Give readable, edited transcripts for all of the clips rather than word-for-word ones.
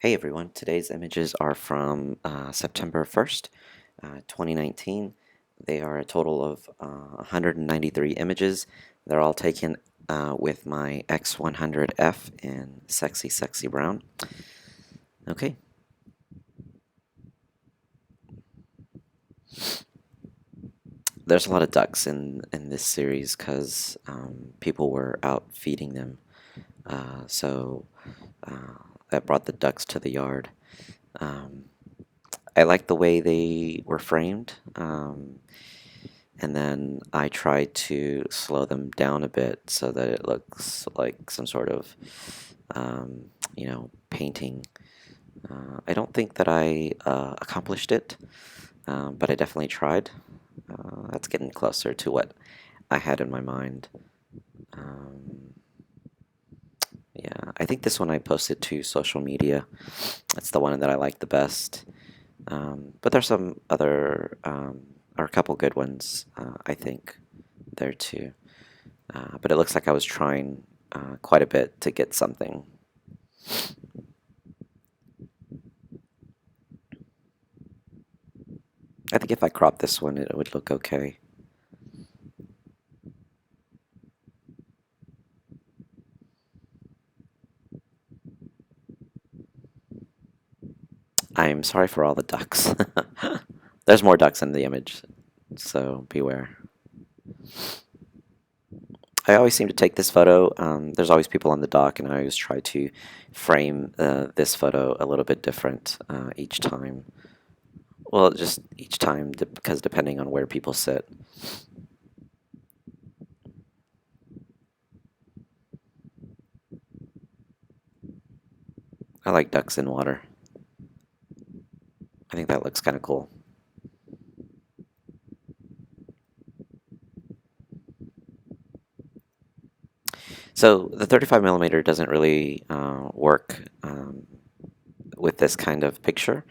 Hey everyone, today's images are from September 1st, 2019. They are a total of 193 images. They're all taken with my X100F in Sexy Sexy Brown. Okay, there's a lot of ducks in this series because people were out feeding them. That brought the ducks to the yard. Um, I like the way they were framed. And then I try to slow them down a bit so that it looks like some sort of, painting. I don't think that I accomplished it, but I definitely tried. That's getting closer to what I had in my mind. Um, yeah, I think this one I posted to social media. That's the one that I like the best. But there's some other, or a couple good ones, I think, there too. But it looks like I was trying quite a bit to get something. I think if I crop this one, it would look okay. I'm sorry for all the ducks. There's more ducks in the image, so beware. I always seem to take this photo. There's always people on the dock, and I always try to frame this photo a little bit different each time. Well, just each time, because depending on where people sit. I like ducks in water. I think that looks kind of cool. So the 35 millimeter doesn't really work with this kind of picture,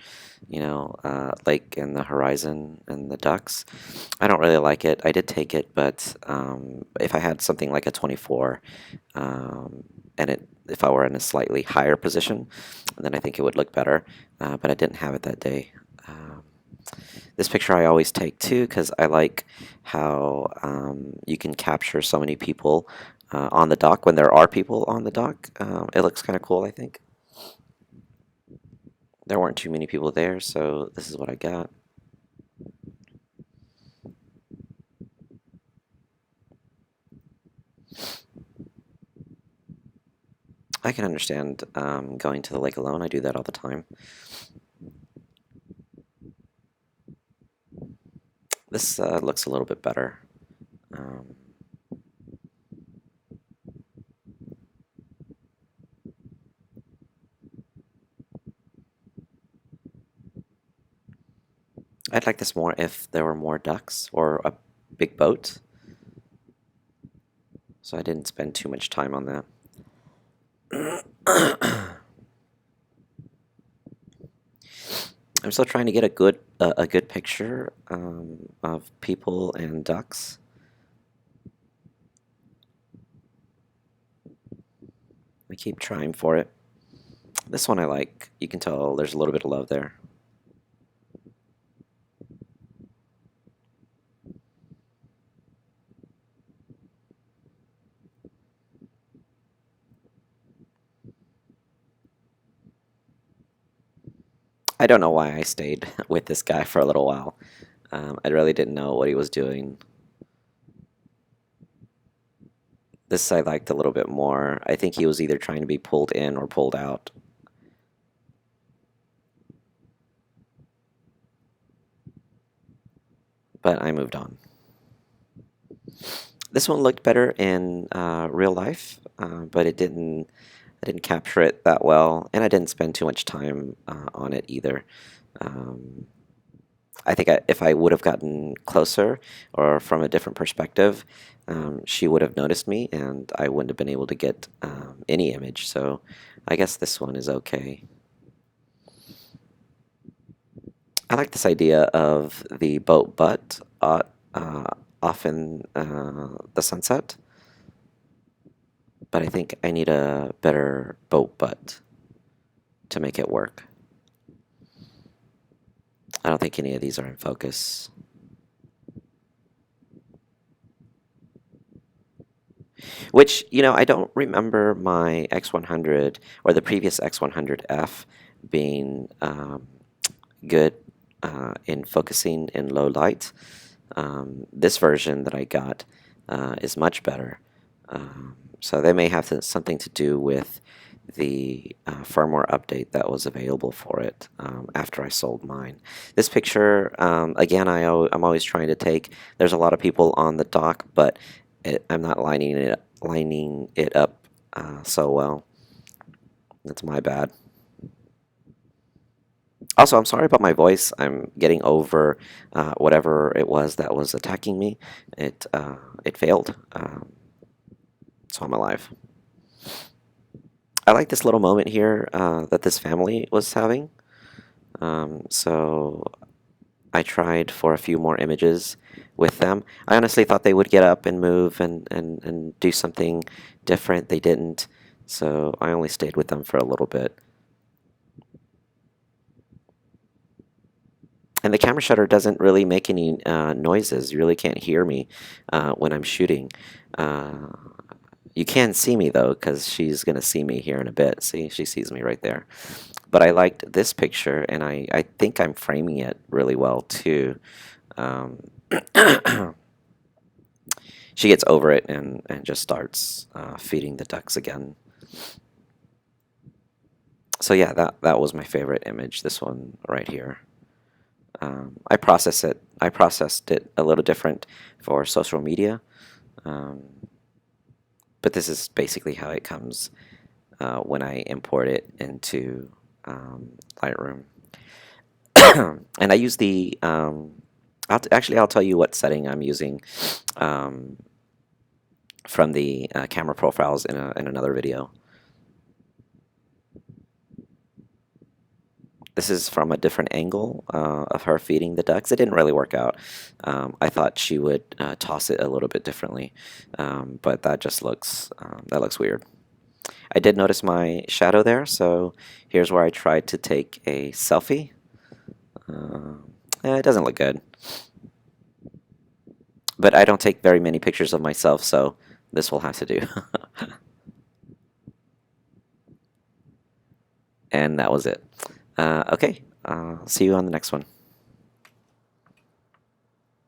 lake in the horizon and the ducks. I don't really like it. I did take it, but if I had something like a 24, if I were in a slightly higher position, then I think it would look better. But I didn't have it that day. This picture I always take too because I like how you can capture so many people on the dock when there are people on the dock. It looks kind of cool, I think. There weren't too many people there, so this is what I got. I can understand going to the lake alone. I do that all the time. This looks a little bit better. Um, I'd like this more if there were more ducks or a big boat. So I didn't spend too much time on that. I'm still trying to get a good picture of people and ducks. I keep trying for it. This one I like. You can tell there's a little bit of love there. I don't know why I stayed with this guy for a little while. I really didn't know what he was doing. This I liked a little bit more. I think he was either trying to be pulled in or pulled out. But I moved on. This one looked better in real life, but I didn't capture it that well, and I didn't spend too much time on it either. Um, I think if I would have gotten closer or from a different perspective, she would have noticed me, and I wouldn't have been able to get any image. So I guess this one is okay. I like this idea of the boat butt off in the sunset, but I think I need a better boat butt. to make it work. I don't think any of these are in focus. Which, I don't remember my X100 or the previous X100F being good in focusing in low light. This version that I got is much better. So they may have something to do with the firmware update that was available for it after I sold mine. This picture, again, I'm always trying to take. There's a lot of people on the dock, but I'm not lining it up so well. That's my bad. Also, I'm sorry about my voice. I'm getting over whatever it was that was attacking me. It failed, so I'm alive. I like this little moment here that this family was having. So I tried for a few more images with them. I honestly thought they would get up and move and do something different. They didn't, so I only stayed with them for a little bit. And the camera shutter doesn't really make any noises. You really can't hear me when I'm shooting. You can see me, though, because she's going to see me here in a bit. See, she sees me right there. But I liked this picture, and I think I'm framing it really well, too. She gets over it and just starts feeding the ducks again. So yeah, that was my favorite image, this one right here. I processed it a little different for social media, but this is basically how it comes when I import it into Lightroom. And I use the I'll tell you what setting I'm using from the camera profiles in another video. This is from a different angle of her feeding the ducks. It didn't really work out. I thought she would toss it a little bit differently, but that just looks weird. I did notice my shadow there, so here's where I tried to take a selfie. It doesn't look good, but I don't take very many pictures of myself, so this will have to do. And that was it. Okay, see you on the next one.